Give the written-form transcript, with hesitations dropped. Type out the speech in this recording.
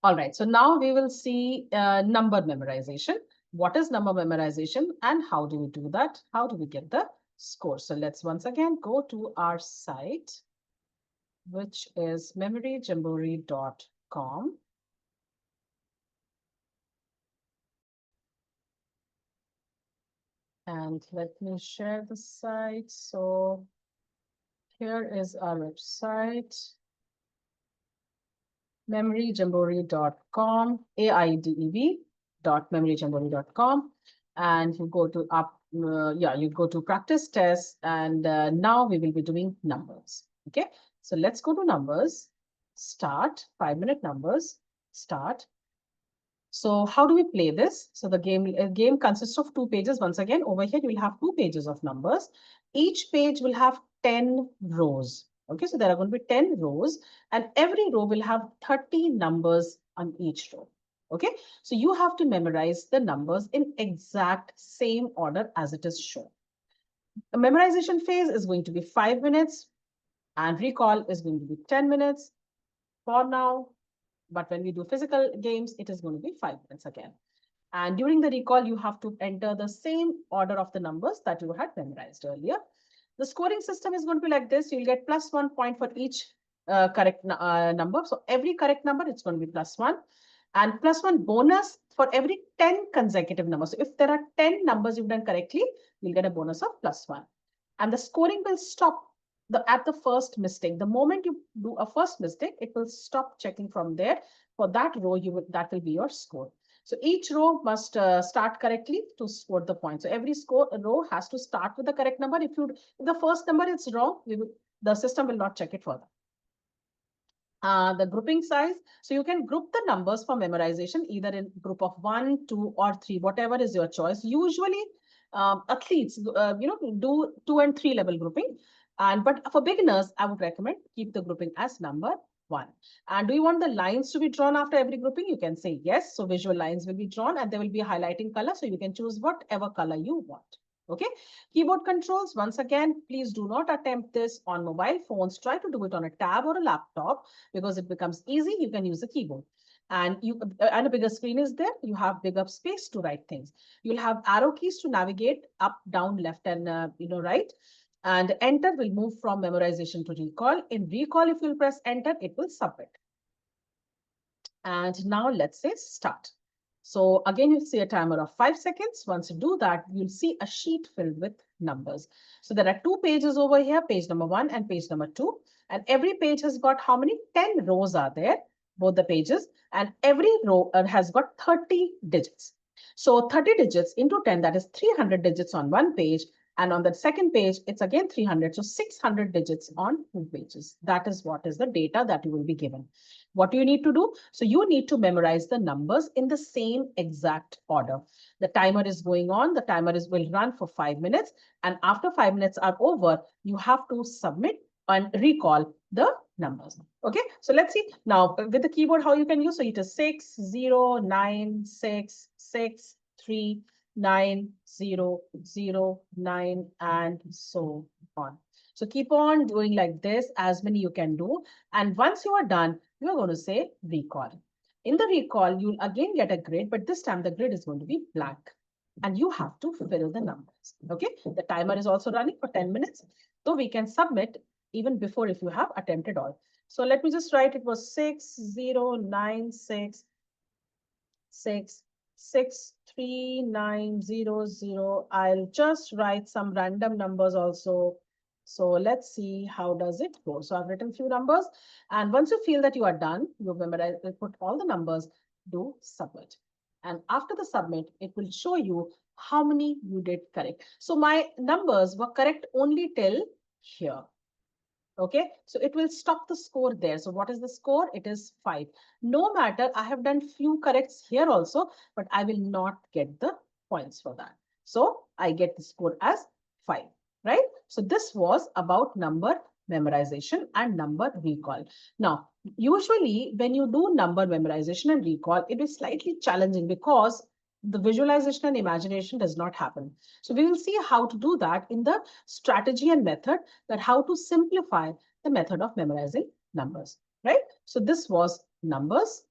All right, so now we will see number memorization. What is number memorization and how do we do that? How do we get the score? So let's once again go to our site, which is memoryjamboree.com. And let me share the site. So here is our website, memoryjamboree.com, AIDEB.memoryjamboree.com. And you go to you go to practice tests, and now we will be doing numbers. Okay, so let's go to numbers, start, 5-minute numbers, start. So how do we play this? So the game consists of 2 pages. Once again, over here, you will have 2 pages of numbers. Each page will have 10 rows. Okay, so there are going to be 10 rows, and every row will have 30 numbers on each row. Okay, so you have to memorize the numbers in exact same order as it is shown. The memorization phase is going to be 5 minutes, and recall is going to be 10 minutes for now. But when we do physical games, it is going to be 5 minutes again. And during the recall, you have to enter the same order of the numbers that you had memorized earlier. The scoring system is going to be like this. You'll get +1 point for each correct number. So every correct number, it's going to be +1. And +1 bonus for every 10 consecutive numbers. So if there are 10 numbers you've done correctly, you'll get a bonus of +1. And the scoring will stop at the first mistake. The moment you do a first mistake, it will stop checking from there. For that row, that will be your score. So each row must start correctly to score the point. So every row has to start with the correct number. If the first number is wrong, the system will not check it further. The grouping size. So you can group the numbers for memorization either in group of 1, 2, or 3, whatever is your choice. Usually, athletes, do 2 and 3 level grouping. But for beginners, I would recommend keep the grouping as number 1. And do you want the lines to be drawn after every grouping? You can say yes. So visual lines will be drawn and there will be a highlighting color. So you can choose whatever color you want. Okay. Keyboard controls. Once again, please do not attempt this on mobile phones. Try to do it on a tab or a laptop because it becomes easy. You can use a keyboard. And a bigger screen is there. You have bigger space to write things. You'll have arrow keys to navigate up, down, left, and right. And enter will move from memorization to recall. In recall, if you'll press enter, it will submit. And now let's say start. So again, you see a timer of 5 seconds. Once you do that, you'll see a sheet filled with numbers. So there are 2 pages over here, page number 1 and page number 2. And every page has got how many? 10 rows are there, both the pages. And every row has got 30 digits. So 30 digits into 10, that is 300 digits on one page. And on the second page, it's again 300. So 600 digits on 2 pages. That is what is the data that you will be given. What do you need to do? So you need to memorize the numbers in the same exact order. The timer is going on. The timer will run for 5 minutes. And after 5 minutes are over, you have to submit and recall the numbers. Okay, so let's see now with the keyboard how you can use. So it is 6 0 9 6 6 3 9 0 0 9 and so on. So keep on doing like this, as many you can do. And once you are done, you are going to say recall. In the recall, you'll again get a grid, but this time the grid is going to be blank. And you have to fill the numbers. Okay, the timer is also running for 10 minutes. So we can submit even before if you have attempted all. So let me just write it was 6 0 9 6 6 6 3 9 0 0. I'll just write some random numbers also. So let's see how does it go. So I've written few numbers, and once you feel that you are done, you memorize, put all the numbers, do submit. And after the submit, it will show you how many you did correct. So my numbers were correct only till here. Okay, so it will stop the score there. So what is the score? It is 5. No matter, I have done few corrects here also, but I will not get the points for that. So I get the score as 5, right? So this was about number memorization and number recall. Now, usually when you do number memorization and recall, it is slightly challenging because the visualization and imagination does not happen. So we will see how to do that in the strategy and method, that how to simplify the method of memorizing numbers, right? So this was numbers.